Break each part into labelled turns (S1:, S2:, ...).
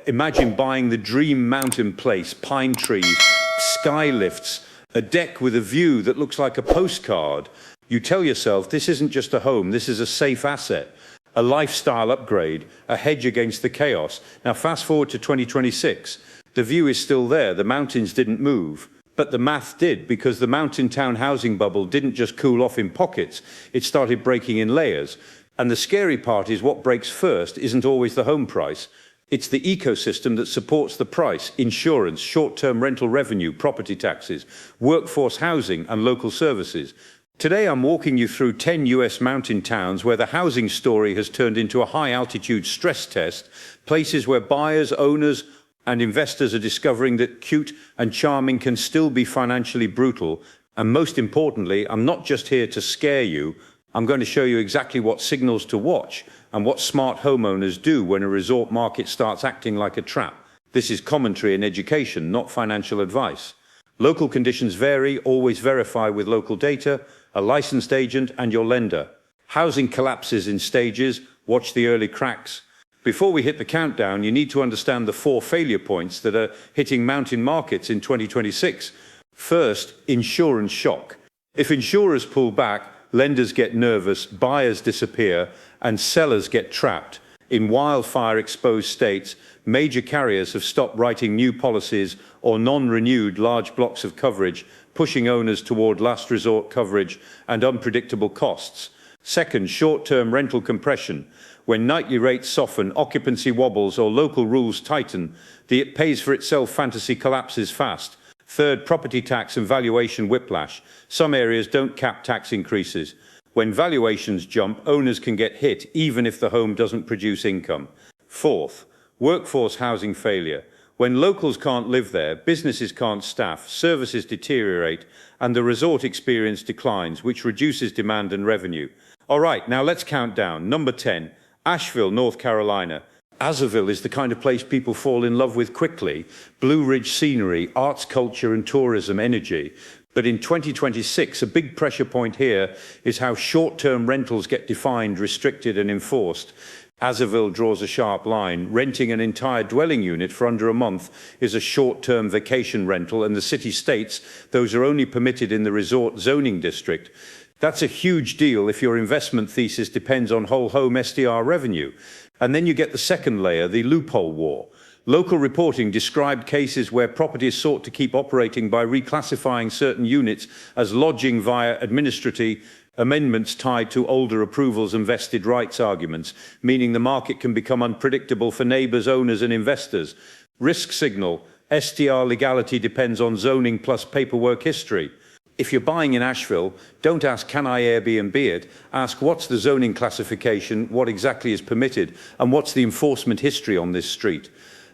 S1: imagine buying the dream mountain place, pine trees, sky lifts, a deck with a view that looks like a postcard. You tell yourself, this isn't just a home, this is a safe asset, a lifestyle upgrade, a hedge against the chaos. Now fast forward to 2026. The view is still there, the mountains didn't move. But the math did, because the mountain town housing bubble didn't just cool off in pockets, it started breaking in layers. And the scary part is what breaks first isn't always the home price. It's the ecosystem that supports the price: insurance, short-term rental revenue, property taxes, workforce housing, and local services. Today I'm walking you through 10 US mountain towns where the housing story has turned into a high-altitude stress test, places where buyers, owners, and investors are discovering that cute and charming can still be financially brutal. And most importantly, I'm not just here to scare you. I'm going to show you exactly what signals to watch and what smart homeowners do when a resort market starts acting like a trap. This is commentary and education, not financial advice. Local conditions vary, always verify with local data, a licensed agent, and your lender. Housing collapses in stages, watch the early cracks. Before we hit the countdown, you need to understand the 4 failure points that are hitting mountain markets in 2026. First, insurance shock. If insurers pull back, lenders get nervous, buyers disappear, and sellers get trapped. In wildfire-exposed states, major carriers have stopped writing new policies or non-renewed large blocks of coverage, pushing owners toward last resort coverage and unpredictable costs. Second, short-term rental compression. When nightly rates soften, occupancy wobbles, or local rules tighten, the it pays for itself fantasy collapses fast. Third, property tax and valuation whiplash. Some areas don't cap tax increases. When valuations jump, owners can get hit even if the home doesn't produce income. Fourth, workforce housing failure. When locals can't live there, businesses can't staff, services deteriorate, and the resort experience declines, which reduces demand and revenue. All right, now let's count down. Number 10, Asheville, North Carolina. Azaville is the kind of place people fall in love with quickly. Blue Ridge scenery, arts, culture, and tourism energy. But in 2026, a big pressure point here is how short-term rentals get defined, restricted, and enforced. Azaville draws a sharp line. Renting an entire dwelling unit for under a month is a short-term vacation rental, and the city states those are only permitted in the resort zoning district. That's a huge deal if your investment thesis depends on whole home STR revenue. And then you get the second layer, the loophole war. Local reporting described cases where properties sought to keep operating by reclassifying certain units as lodging via administrative amendments tied to older approvals and vested rights arguments, meaning the market can become unpredictable for neighbors, owners, and investors. Risk signal: STR legality depends on zoning plus paperwork history. If you're buying in Asheville, don't ask, can I Airbnb it? Ask, what's the zoning classification, what exactly is permitted, and what's the enforcement history on this street?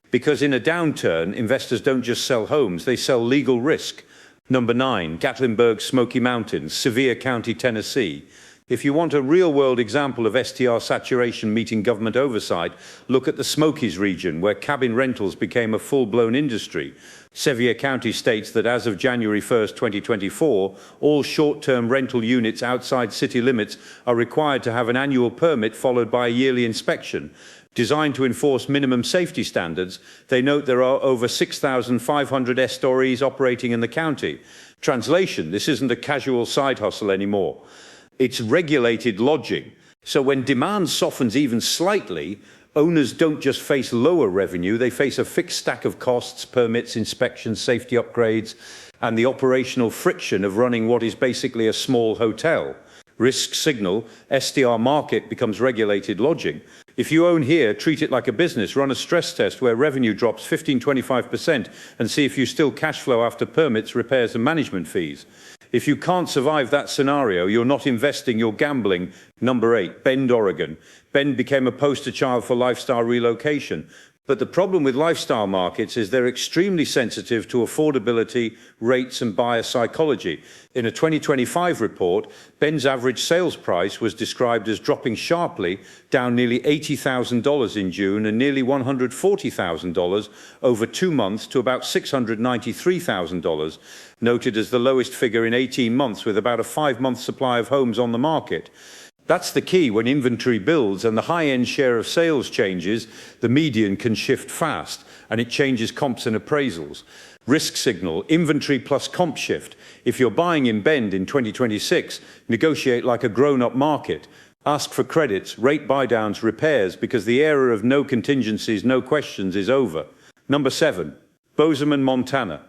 S1: Because in a downturn, investors don't just sell homes, they sell legal risk. Number 9, Gatlinburg, Smoky Mountains, Sevier County, Tennessee. If you want a real-world example of STR saturation meeting government oversight, look at the Smokies region, where cabin rentals became a full-blown industry. Sevier County states that as of January 1st, 2024, all short-term rental units outside city limits are required to have an annual permit followed by a yearly inspection. Designed to enforce minimum safety standards, they note there are over 6,500 STREs operating in the county. Translation: this isn't a casual side hustle anymore. It's regulated lodging. So when demand softens even slightly, owners don't just face lower revenue, they face a fixed stack of costs, permits, inspections, safety upgrades, and the operational friction of running what is basically a small hotel. Risk signal: STR market becomes regulated lodging. If you own here, treat it like a business. Run a stress test where revenue drops 15–25% and see if you still cash flow after permits, repairs, and management fees. If you can't survive that scenario, you're not investing, you're gambling. Number 8, Bend, Oregon. Bend became a poster child for lifestyle relocation. But the problem with lifestyle markets is they're extremely sensitive to affordability, rates, and buyer psychology. In a 2025 report, Bend's average sales price was described as dropping sharply, down nearly $80,000 in June and nearly $140,000 over 2 months to about $693,000, noted as the lowest figure in 18 months with about a 5-month supply of homes on the market. That's the key. When inventory builds and the high-end share of sales changes, the median can shift fast, and it changes comps and appraisals. Risk signal, inventory plus comp shift. If you're buying in Bend in 2026, negotiate like a grown-up market. Ask for credits, rate buy-downs, repairs, because the era of no contingencies, no questions is over. Number 7, Bozeman, Montana.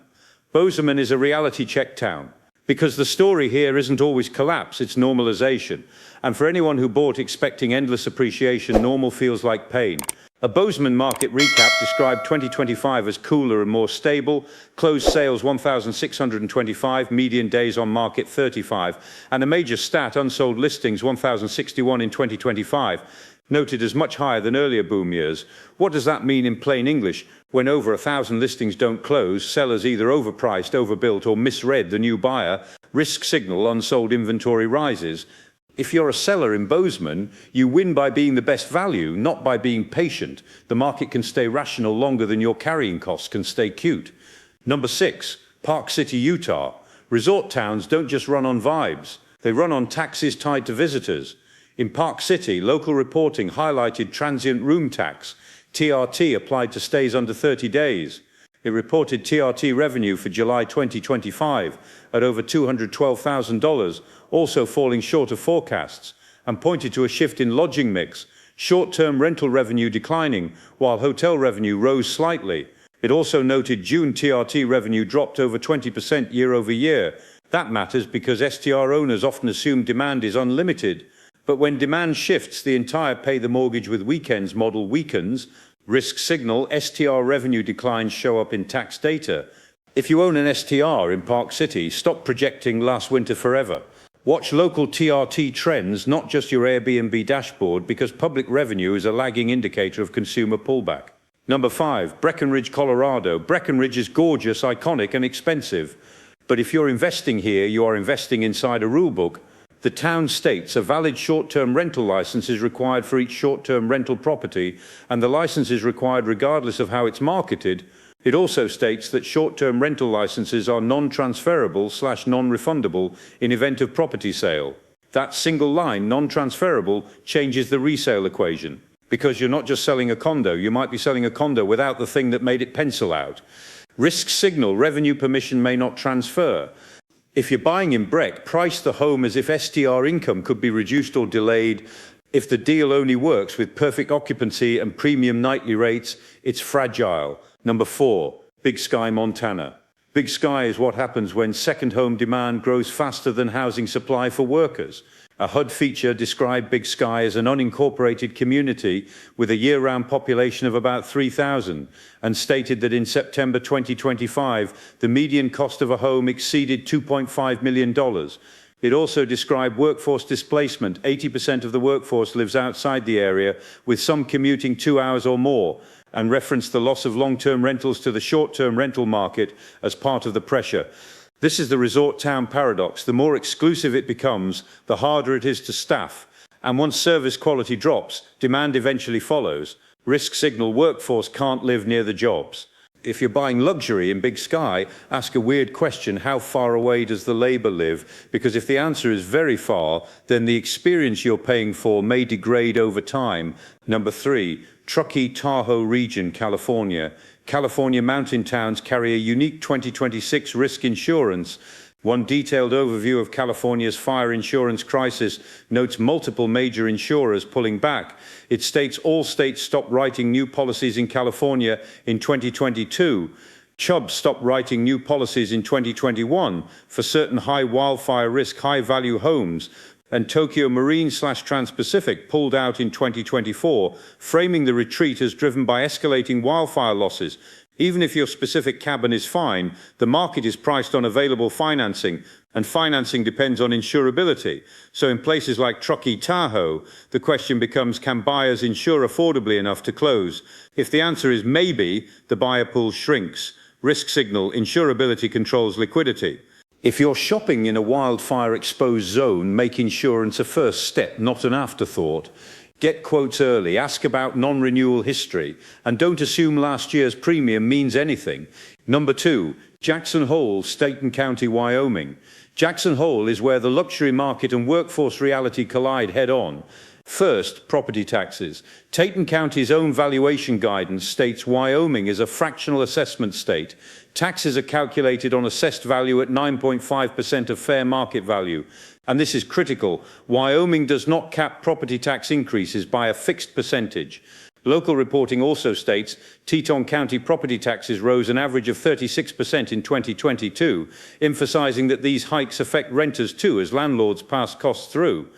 S1: Bozeman is a reality check town, because the story here isn't always collapse, it's normalization. And for anyone who bought expecting endless appreciation, normal feels like pain. A Bozeman market recap described 2025 as cooler and more stable, closed sales 1,625, median days on market 35, and a major stat, unsold listings 1,061 in 2025, noted as much higher than earlier boom years. What does that mean in plain English? When over 1,000 listings don't close, sellers either overpriced, overbuilt, or misread the new buyer. Risk signal, unsold inventory rises. If you're a seller in Bozeman, you win by being the best value, not by being patient. The market can stay rational longer than your carrying costs can stay cute. Number 6, Park City, Utah. Resort towns don't just run on vibes. They run on taxes tied to visitors. In Park City, local reporting highlighted transient room tax. TRT applied to stays under 30 days. It reported TRT revenue for July 2025 at over $212,000, also falling short of forecasts, and pointed to a shift in lodging mix, short-term rental revenue declining, while hotel revenue rose slightly. It also noted June TRT revenue dropped over 20% year over year. That matters because STR owners often assume demand is unlimited. But when demand shifts, the entire pay the mortgage with weekends model weakens. Risk signal, STR revenue declines show up in tax data. If you own an STR in Park City, stop projecting last winter forever. Watch local TRT trends, not just your Airbnb dashboard, because public revenue is a lagging indicator of consumer pullback. Number 5, Breckenridge, Colorado. Breckenridge is gorgeous, iconic, and expensive. But if you're investing here, you are investing inside a rulebook. The town states a valid short-term rental license is required for each short-term rental property, and the license is required regardless of how it's marketed. It also states that short-term rental licenses are non-transferable/non-refundable in event of property sale. That single line, non-transferable, changes the resale equation. Because you're not just selling a condo, you might be selling a condo without the thing that made it pencil out. Risk signal, revenue permission may not transfer. If you're buying in Breck, price the home as if STR income could be reduced or delayed. If the deal only works with perfect occupancy and premium nightly rates, it's fragile. Number 4, Big Sky, Montana. Big Sky is what happens when second home demand grows faster than housing supply for workers. A HUD feature described Big Sky as an unincorporated community with a year-round population of about 3,000 and stated that in September 2025, the median cost of a home exceeded $2.5 million. It also described workforce displacement. 80% of the workforce lives outside the area, with some commuting 2 hours or more, and referenced the loss of long-term rentals to the short-term rental market as part of the pressure. This is the resort town paradox. The more exclusive it becomes, the harder it is to staff. And once service quality drops, demand eventually follows. Risk signal, workforce can't live near the jobs. If you're buying luxury in Big Sky, ask a weird question: how far away does the labor live? Because if the answer is very far, then the experience you're paying for may degrade over time. Number 3, Truckee, Tahoe region, California. California mountain towns carry a unique 2026 risk insurance. One detailed overview of California's fire insurance crisis notes multiple major insurers pulling back. It states all states stopped writing new policies in California in 2022. Chubb stopped writing new policies in 2021 for certain high wildfire risk, high-value homes. And Tokyo Marine/Trans-Pacific pulled out in 2024, framing the retreat as driven by escalating wildfire losses. Even if your specific cabin is fine, the market is priced on available financing, and financing depends on insurability. So in places like Truckee, Tahoe, the question becomes, can buyers insure affordably enough to close? If the answer is maybe, the buyer pool shrinks. Risk signal, insurability controls liquidity. If you're shopping in a wildfire-exposed zone, make insurance a first step, not an afterthought. Get quotes early, ask about non-renewal history, and don't assume last year's premium means anything. Number 2, Jackson Hole, Staten County, Wyoming. Jackson Hole is where the luxury market and workforce reality collide head-on. First, property taxes. Staten County's own valuation guidance states Wyoming is a fractional assessment state. Taxes are calculated on assessed value at 9.5% of fair market value. And this is critical. Wyoming does not cap property tax increases by a fixed percentage. Local reporting also states Teton County property taxes rose an average of 36% in 2022, emphasizing that these hikes affect renters too as landlords pass costs through.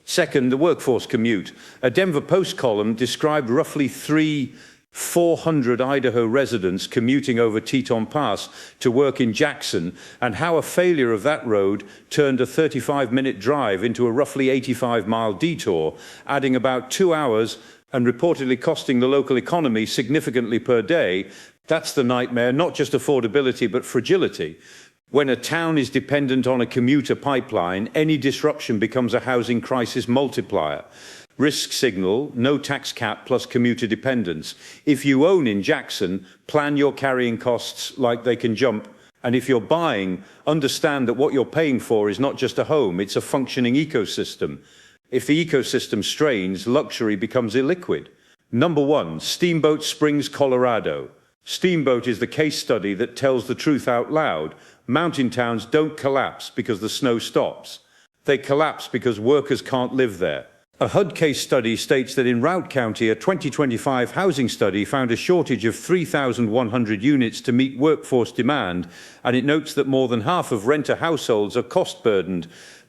S1: Second, the workforce commute. A Denver Post column described roughly 400 Idaho residents commuting over Teton Pass to work in Jackson, and how a failure of that road turned a 35-minute drive into a roughly 85-mile detour, adding about 2 hours and reportedly costing the local economy significantly per day. That's the nightmare, not just affordability, but fragility. When a town is dependent on a commuter pipeline, any disruption becomes a housing crisis multiplier. Risk signal, no tax cap plus commuter dependence. If you own in Jackson, plan your carrying costs like they can jump. And if you're buying, understand that what you're paying for is not just a home, it's a functioning ecosystem. If the ecosystem strains, luxury becomes illiquid. Number 1, Steamboat Springs, Colorado. Steamboat is the case study that tells the truth out loud. Mountain towns don't collapse because the snow stops. They collapse because workers can't live there. A HUD case study states that in Routt County, a 2025 housing study found a shortage of 3,100 units to meet workforce demand, and it notes that more than half of renter households are cost-burdened.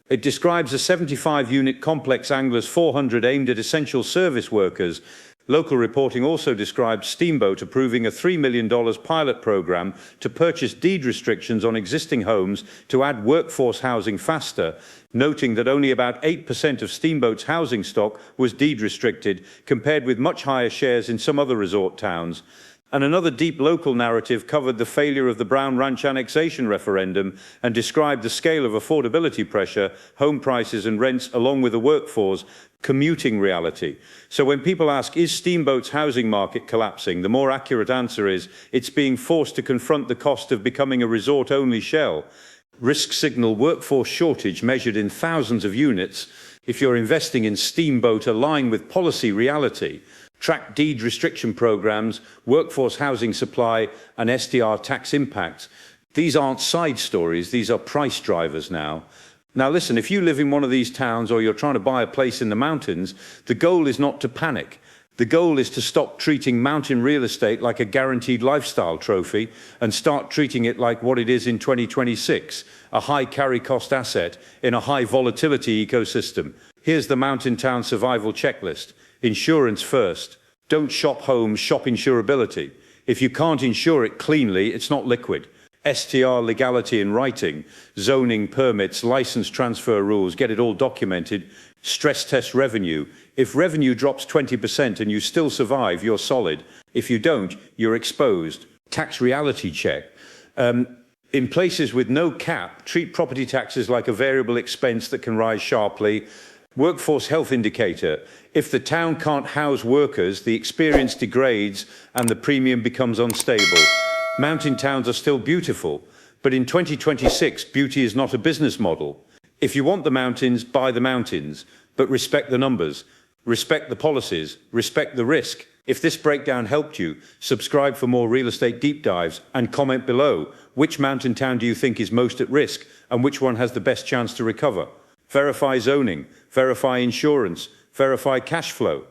S1: It describes a 75-unit complex Anglers 400 aimed at essential service workers. Local reporting also described Steamboat approving a $3 million pilot program to purchase deed restrictions on existing homes to add workforce housing faster, noting that only about 8% of Steamboat's housing stock was deed restricted, compared with much higher shares in some other resort towns. And another deep local narrative covered the failure of the Brown Ranch annexation referendum and described the scale of affordability pressure, home prices and rents, along with the workforce commuting reality. So when people ask, is Steamboat's housing market collapsing, the more accurate answer is, it's being forced to confront the cost of becoming a resort-only shell. Risk signal, workforce shortage measured in thousands of units. If you're investing in Steamboat, align with policy reality. Track deed restriction programs, workforce housing supply, and STR tax impacts. These aren't side stories, these are price drivers now. Now listen, if you live in one of these towns or you're trying to buy a place in the mountains, the goal is not to panic. The goal is to stop treating mountain real estate like a guaranteed lifestyle trophy and start treating it like what it is in 2026, a high carry cost asset in a high volatility ecosystem. Here's the mountain town survival checklist. Insurance first. Don't shop homes, shop insurability. If you can't insure it cleanly, it's not liquid. STR legality in writing, zoning, permits, license transfer rules, get it all documented. Stress test revenue. If revenue drops 20% and you still survive, you're solid. If you don't, you're exposed. Tax reality check. In places with no cap, treat property taxes like a variable expense that can rise sharply. Workforce health indicator. If the town can't house workers, the experience degrades and the premium becomes unstable. Mountain towns are still beautiful, but in 2026, beauty is not a business model. If you want the mountains, buy the mountains, but respect the numbers, respect the policies, respect the risk. If this breakdown helped you, subscribe for more real estate deep dives and comment below. Which mountain town do you think is most at risk and which one has the best chance to recover? Verify zoning, verify insurance, verify cash flow.